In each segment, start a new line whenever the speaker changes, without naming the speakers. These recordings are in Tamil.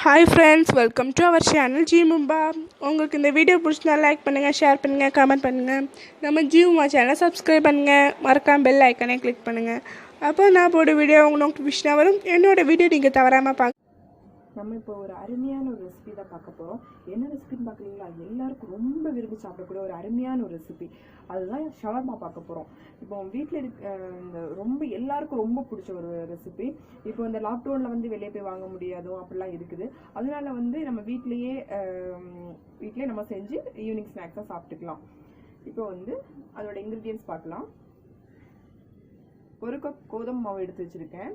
Hi friends, welcome to our channel Jeem. உங்களுக்கு இந்த வீடியோ பிடிச்சிருந்தா லைக் பண்ணுங்கள், ஷேர் பண்ணுங்கள், கமெண்ட் பண்ணுங்கள். நம்ம ஜீம் சேனலை சப்ஸ்கிரைப் பண்ணுங்கள், மறக்காம பெல் ஐக்கனை கிளிக் பண்ணுங்கள். அப்போ நான் போட வீடியோ உங்களுக்கு நோட்டிஃபிகேஷனாக வரும். என்னோடய வீடியோ நீங்கள் தவறாமல் பார்க்க.
நம்ம இப்போ ஒரு அருமையான ஒரு ரெசிபி தான் பார்க்க போகிறோம். என்ன ரெசிபின்னு பார்க்குறீங்களா? எல்லாருக்கும் ரொம்ப விரும்பி சாப்பிடக்கூடிய ஒரு அருமையான ஒரு ரெசிபி, அதுதான் ஷவர்மா பார்க்க போகிறோம். இப்போ வீட்டில் இந்த ரொம்ப எல்லாருக்கும் ரொம்ப பிடிச்ச ஒரு ரெசிபி. இப்போ இந்த லாக்டவுனில் வந்து வெளியே போய் வாங்க முடியாதோ அப்படிலாம் இருக்குது. அதனால வந்து நம்ம வீட்லேயே நம்ம செஞ்சு ஈவினிங் ஸ்நாக்ஸாக சாப்பிட்டுக்கலாம். இப்போ வந்து அதோட இன்க்ரீடியன்ஸ் பார்க்கலாம். 1 கப் கோதுமை மாவு எடுத்து வச்சுருக்கேன்,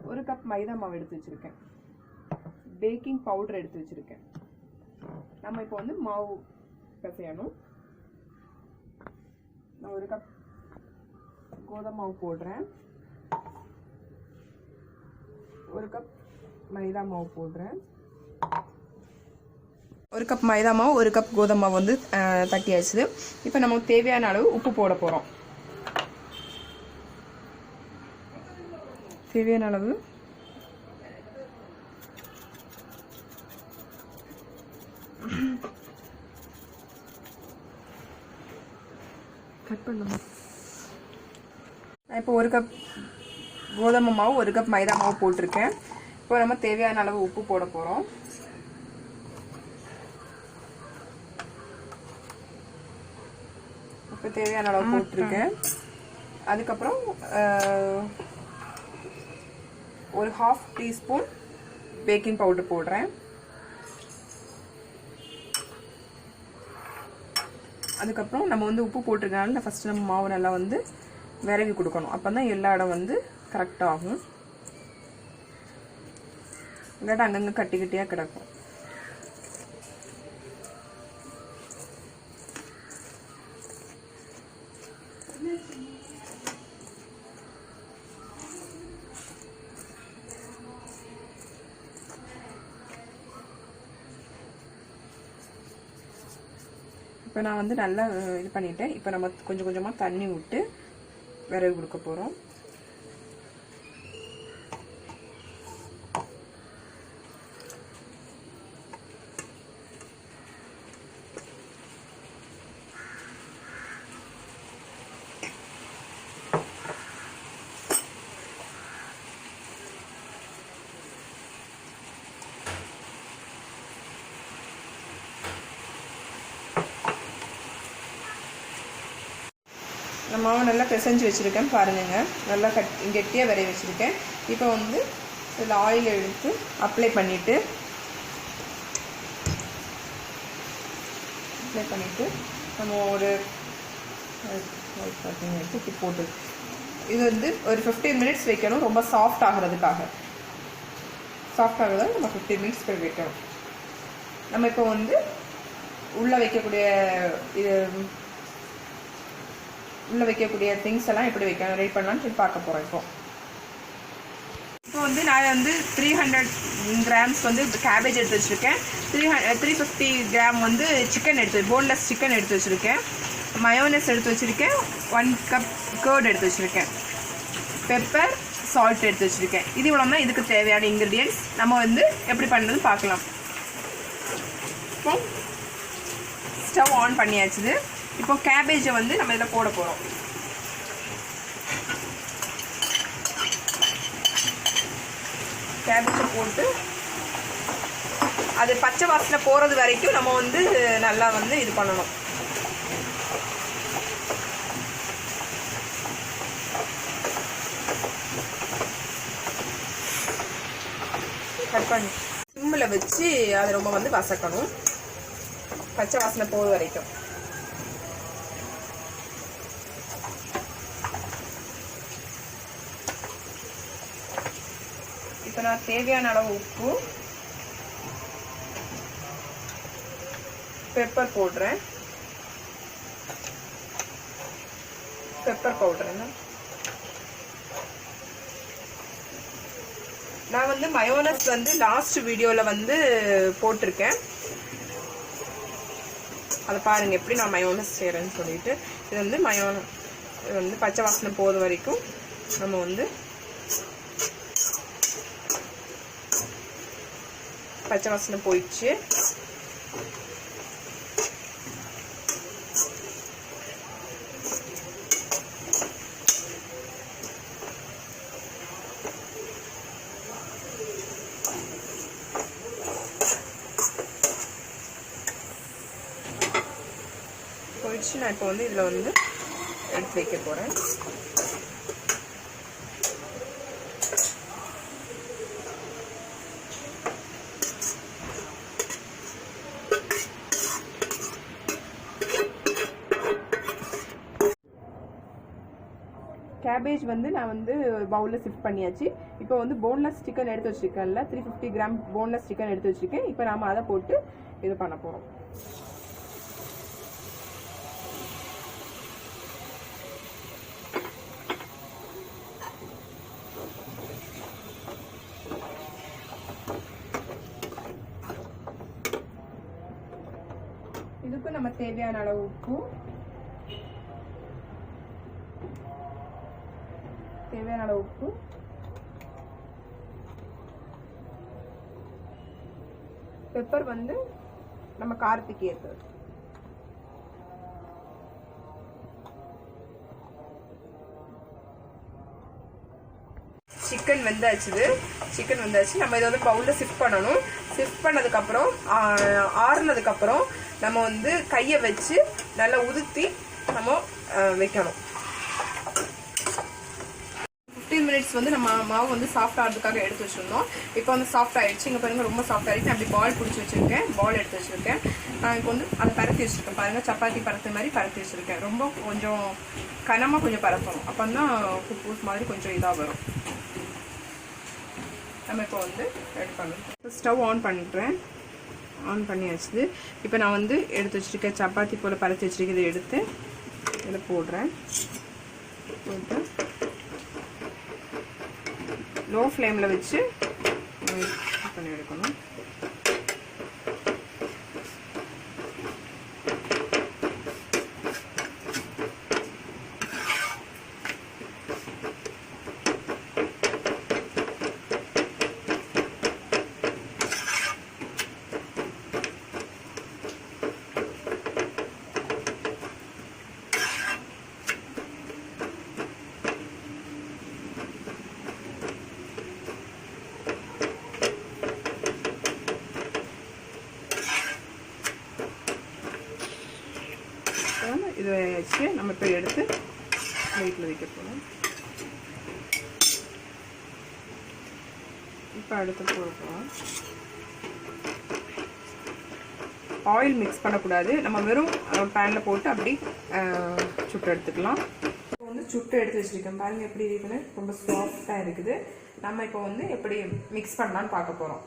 1 கப் மைதா மாவு எடுத்து வச்சுருக்கேன், பேக்கிங் பவுடர் எடுத்து வச்சுருக்கேன். நம்ம இப்போ வந்து மாவு பிசையணும். நான் 1 கப் கோதுமை மாவு போடுறேன், 1 கப் மைதா மாவு போடுறேன். 1 கப் மைதா மாவு, 1 கப் கோதுமை மாவு வந்து தட்டியாச்சு. இப்போ நமக்கு தேவையான அளவு உப்பு போட போகிறோம். தேவையான அளவு கட் பண்ணணும். இப்போ 1 கப் கோதுமை மாவு, 1 கப் மைதா மாவு போட்டிருக்கேன். இப்போ நம்ம தேவையான அளவு உப்பு போட போகிறோம். இப்போ தேவையான அளவு போட்டிருக்கேன். அதுக்கப்புறம் ஒரு 1/2 டீஸ்பூன் பேக்கிங் பவுடர் போடுறேன். அதுக்கப்புறம் நம்ம வந்து உப்பு போட்டிருக்கனால ஃபர்ஸ்ட் நம்ம மாவு நல்லா வந்து விரவி கொடுக்கணும். அப்போ தான் எல்லா இடம் வந்து கரெக்டாக ஆகும். இல்லாட்டா அங்கங்கே கட்டி கட்டியாக கிடக்கும். இப்போ நான் வந்து நல்லா இது பண்ணிட்டேன். இப்போ நம்ம கொஞ்சம் கொஞ்சமாக தண்ணி விட்டு விரவி கொடுக்க போகிறோம். நான் மாவு நல்லா பிசைஞ்சு வச்சுருக்கேன் பாருங்க. நல்லா கெட்டியாக விரைய வச்சுருக்கேன். இப்போ வந்து இதில் ஆயில் எடுத்து அப்ளை பண்ணிவிட்டு நம்ம ஒரு தூக்கி போட்டு இது வந்து ஒரு 15 மினிட்ஸ் வைக்கணும். ரொம்ப சாஃப்ட் ஆகிறதுக்காக நம்ம 15 மினிட்ஸ் வைக்கணும். நம்ம இப்போ வந்து உள்ளே வைக்கக்கூடிய திங்ஸ் எல்லாம் எப்படி வைக்கணும் ரெடி பண்ணலாம்னு சொல்லி பார்க்க போகிறோம். இப்போ வந்து நான் வந்து 300 கிராம்ஸ் வந்து கேபேஜ் எடுத்து வச்சுருக்கேன். 350 கிராம் வந்து சிக்கன் போன்லெஸ் சிக்கன் எடுத்து வச்சுருக்கேன். மயோனஸ் எடுத்து வச்சுருக்கேன். 1 கப் கர்ட் எடுத்து வச்சுருக்கேன். பெப்பர், சால்ட் எடுத்து வச்சுருக்கேன். இது இவ்வளோ தான் இதுக்கு தேவையான இன்க்ரீடியன்ஸ். நம்ம வந்து எப்படி பண்ணுறது பார்க்கலாம். இப்போ ஸ்டவ் ஆன் பண்ணியாச்சு. இப்போ கேபேஜை வந்து நம்ம இதில் போட போகிறோம். கேபேஜை போட்டு அது பச்சை வாசனை போகிறது வரைக்கும் நம்ம வந்து நல்லா வந்து இது பண்ணணும். கட் பண்ணி சிம்மில் வச்சு அதை ரொம்ப வந்து வசக்கணும், பச்சை வாசனை போகிறது வரைக்கும். இப்போ நான் தேவையான அளவு உப்பு, பெப்பர் போடுறேன். பெப்பர் பவுடர் நான் வந்து மயோனஸ் வந்து லாஸ்ட் வீடியோவில் வந்து போட்டிருக்கேன். அதை பாருங்கள் எப்படி நான் மயோனஸ் செய்கிறேன்னு சொல்லிட்டு. இது வந்து இது வந்து பச்சை வாசனை போகிற வரைக்கும் நம்ம வந்து பச்சை வாசனை போயிடுச்சு. போயிடுச்சு. நான் இப்போ வந்து இதில் வந்து எடுத்து வைக்க போகிறேன். கேபேஜ் வந்து நான் வந்து பவுலில் ஷிஃப்ட் பண்ணியாச்சு. இப்போ வந்து போன்லெஸ் சிக்கன் எடுத்து வச்சுருக்கேன்ல, 350 கிராம் போன்லெஸ் சிக்கன் எடுத்து வச்சுருக்கேன். இப்போ நாம் அதை போட்டு இது பண்ண போகிறோம். இதுக்கு நம்ம தேவையான அளவு உப்பு, பெப்பர் வந்து நம்ம காரத்துக்கு ஏற்றது. சிக்கன் வெந்தாச்சு. நம்ம இதை வந்து பவுலில் ஷிஃப்ட் பண்ணணும். ஷிஃப்ட் பண்ணதுக்கப்புறம் ஆறுனதுக்கப்புறம் நம்ம வந்து கையை வச்சு நல்லா உதுத்தி நம்ம வைக்கணும். 15 மினிட்ஸ் வந்து நம்ம மாவு வந்து சாஃப்ட் ஆகிறதுக்காக எடுத்து வச்சுருந்தோம். இப்போ வந்து சாஃப்ட் ஆகிடுச்சு. இங்கே பாருங்கள், ரொம்ப சாஃப்ட் ஆகிடுச்சு. அப்படி பால் பிடிச்சி வச்சுருக்கேன், பால் எடுத்து வச்சுருக்கேன். நான் இப்போ வந்து அதை பரத்தி வச்சுருக்கேன். பாருங்கள், சப்பாத்தி பரத்து மாதிரி பரத்தி வச்சுருக்கேன். ரொம்ப கொஞ்சம் கனமாக கொஞ்சம் பரத்தணும். அப்போ தான் குப்பூஸ் மாதிரி கொஞ்சம் இதாக வரும். நம்ம இப்போ வந்து ரெடி பண்ணணும். ஸ்டவ் ஆன் பண்ணுறேன். ஆன் பண்ணியாச்சு. இப்போ நான் வந்து எடுத்து வச்சுருக்கேன் சப்பாத்தி போல் பரத்தி வச்சுருக்கேன். இதை எடுத்து இதில் போடுறேன். போட்டு லோ ஃப்ளேமில் வச்சு பண்ணி எடுக்கணும். இதை வச்சு நம்ம இப்போ எடுத்து பிளேட்டில் வைக்க போகிறோம். இப்போ அடுத்து போடுறோம். ஆயில் மிக்ஸ் பண்ணக்கூடாது. நம்ம வெறும் பேனில் போட்டு அப்படி சுட்டு எடுத்துக்கலாம். இப்போ வந்து சுட்டு எடுத்து வச்சுருக்கேன். பாருங்கள் எப்படி இருக்குன்னு, ரொம்ப சாஃப்டாக இருக்குது. நம்ம இப்போ வந்து எப்படி மிக்ஸ் பண்ணலான்னு பார்க்க போகிறோம்.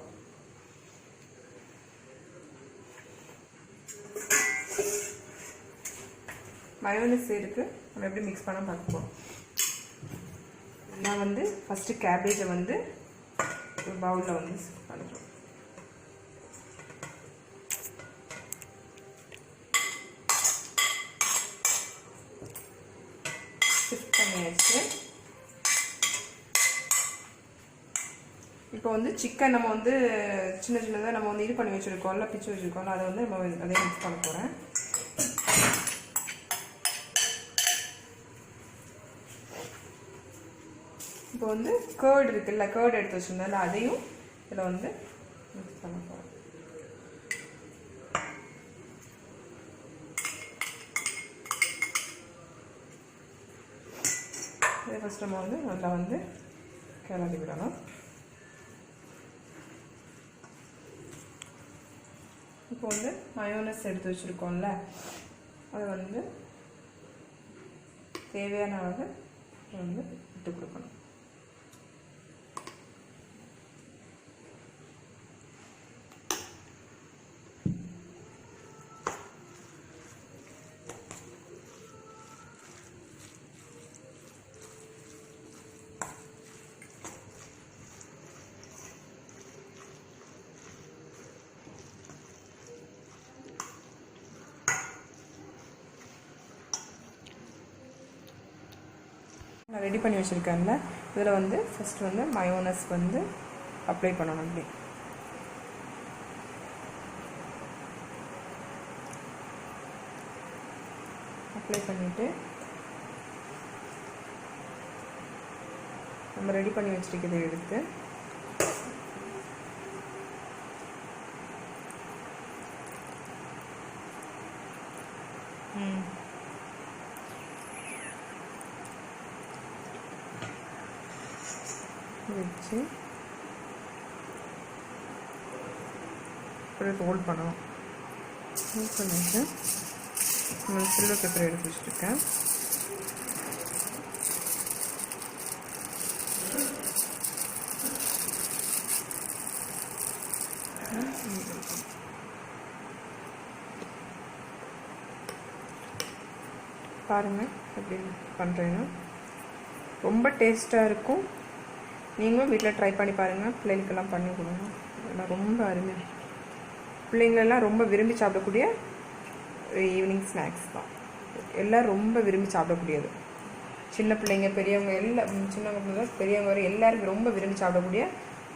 மயோனைஸ் இருக்கு, நம்ம எப்படி மிக்ஸ் பண்ண பார்க்க போகிறோம். நான் வந்து ஃபஸ்ட்டு கேபேஜை வந்து ஒரு பவுலில் வந்து பண்ணுறோம். ஷிஃப்ட் பண்ணியாச்சு. இப்போ வந்து சிக்கன் நம்ம வந்து சின்ன சின்னதாக நம்ம வந்து இது பண்ணி வச்சுருக்கோம்ல, பிச்சு வச்சுருக்கோம்ல, அதை வந்து நம்ம அதே மிக்ஸ் பண்ண போகிறேன். இப்போ வந்து கர்ட் இருக்குல்ல, கர்ட் எடுத்து வச்சுருந்தால அதையும் இதில் வந்து மிக்ஸ் பண்ண போகிறோம். இதை ஃபஸ்ட் நம்ம வந்து நல்லா வந்து கிளறி விடணும். இப்போ வந்து மயோனைஸ் எடுத்து வச்சுருக்கோம்ல, அதை வந்து தேவையான அளவு வந்து விட்டு கொடுக்கணும். நான் ரெடி பண்ணி வச்சுருக்கேன்ல, இதில் வந்து ஃபஸ்ட்டு வந்து மயோனஸ் வந்து அப்ளை பண்ணணும். அப்படி அப்ளை பண்ணிவிட்டு நம்ம ரெடி பண்ணி வச்சுருக்கிறதை எடுத்து வச்சு அப்புறம் ரோல் பண்ணணும். ரோல் பண்ணிவிட்டு நான் சில்வர் பேப்பர் எடுத்து வச்சுருக்கேன். பாருங்கள் எப்படி பண்ணுறேன்னா ரொம்ப டேஸ்ட்டாக இருக்கும். நீங்களும் வீட்டில் ட்ரை பண்ணி பாருங்கள். பிள்ளைங்களுக்கெல்லாம் பண்ணி கொடுங்க. இதெல்லாம் ரொம்ப அருமையாக பிள்ளைங்களெல்லாம் ரொம்ப விரும்பி சாப்பிடக்கூடிய ஈவினிங் ஸ்நாக்ஸ் தான். எல்லோரும் ரொம்ப விரும்பி சாப்பிடக்கூடியது. சின்ன பிள்ளைங்க பெரியவங்க எல்லாம் சின்னவங்க பெரியவங்க வரை எல்லாருக்கும் ரொம்ப விரும்பி சாப்பிடக்கூடிய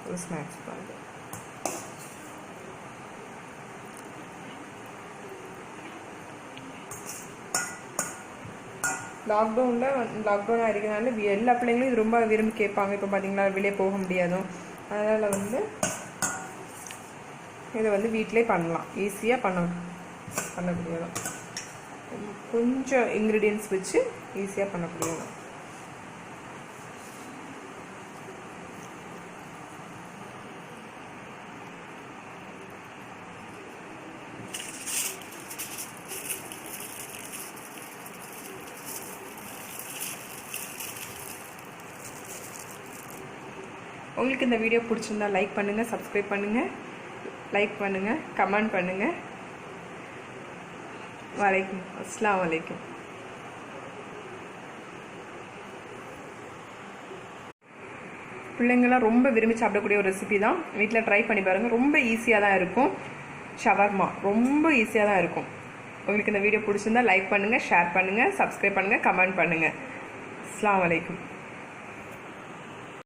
ஒரு ஸ்நாக்ஸ் தான் இது. லாக்டவுனாக இருக்கிறதுனால எல்லா பிள்ளைங்களும் இது ரொம்ப விரும்பி கேட்பாங்க. இப்போ பார்த்தீங்களா வெளியே போக முடியாதும், அதனால் இதை வீட்டிலே பண்ணலாம். ஈஸியாக பண்ணக்கூடியதான். கொஞ்சம் இன்க்ரீடியன்ட்ஸ் வச்சு ஈஸியாக பண்ணக்கூடியதான். உங்களுக்கு இந்த வீடியோ பிடிச்சிருந்தா லைக் பண்ணுங்கள், சப்ஸ்கிரைப் பண்ணுங்கள், லைக் பண்ணுங்கள், கமெண்ட் பண்ணுங்கள். வலைக்கும் அஸ்ஸலாமு அலைக்கும். பிள்ளைங்களாம் ரொம்ப விரும்பி சாப்பிடக்கூடிய ஒரு ரெசிபி தான். வீட்டில் ட்ரை பண்ணி பாருங்கள். ரொம்ப ஈஸியாக தான் இருக்கும். ஷவர்மா ரொம்ப ஈஸியாக தான் இருக்கும். உங்களுக்கு இந்த வீடியோ பிடிச்சிருந்தா லைக் பண்ணுங்கள், ஷேர் பண்ணுங்கள், சப்ஸ்கிரைப் பண்ணுங்கள், கமெண்ட் பண்ணுங்கள். அஸ்ஸலாமு அலைக்கும்.